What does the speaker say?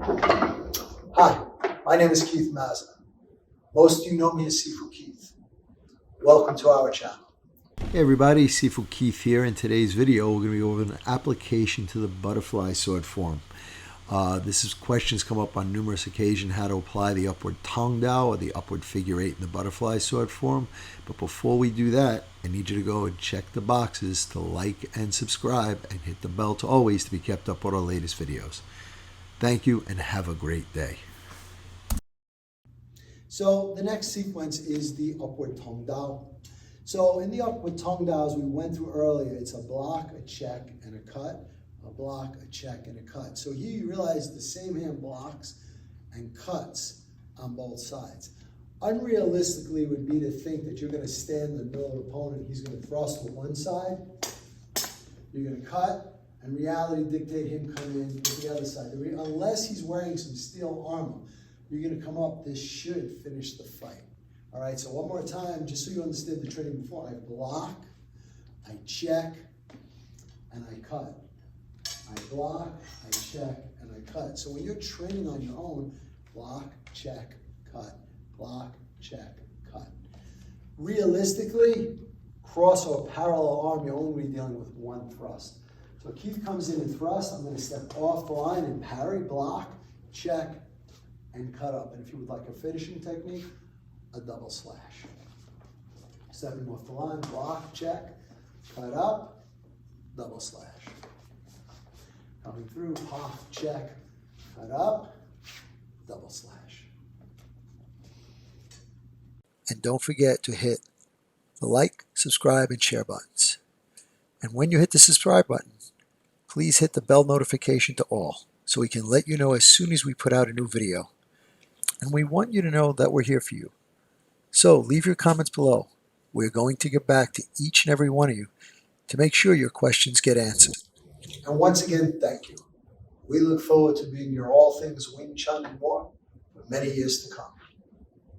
Hi, my name is Keith Mazza. Most of you know me as Sifu Keith. Welcome to our channel. Hey everybody, Sifu Keith here. In today's video, we're going to be over an application to the butterfly sword form. This is questions come up on numerous occasions, how to apply the upward Tong Dao or the upward figure 8 in the butterfly sword form. But before we do that, I need you to go and check the boxes to like and subscribe and hit the bell to always to be kept up with our latest videos. Thank you and have a great day. So the next sequence is the upward Tong Dao. So in the upward Tong Dao, as we went through earlier, it's a block, a check, and a cut. A block, a check, and a cut. So here you realize the same hand blocks and cuts on both sides. Unrealistically would be to think that you're going to stand in the middle of the opponent, he's going to thrust to one side, you're going to cut, and reality dictate him coming in to the other side. Unless he's wearing some steel armor, you're going to come up, this should finish the fight. All right, so one more time, just so you understand the training before, I block, I check, and I cut. I block, I check, and I cut. So when you're training on your own, block, check, cut, block, check, cut. Realistically, cross or parallel arm, you're only dealing with one thrust. So Keith comes in and thrusts, I'm going to step off the line and parry, block, check, and cut up. And if you would like a finishing technique, a double slash. Stepping off the line, block, check, cut up, double slash. Coming through, pop, check, cut up, double slash. And don't forget to hit the like, subscribe, and share buttons. And when you hit the subscribe button, please hit the bell notification to all so we can let you know as soon as we put out a new video. And we want you to know that we're here for you. So leave your comments below. We're going to get back to each and every one of you to make sure your questions get answered. And once again, thank you. We look forward to being your all things Wing Chun and more for many years to come.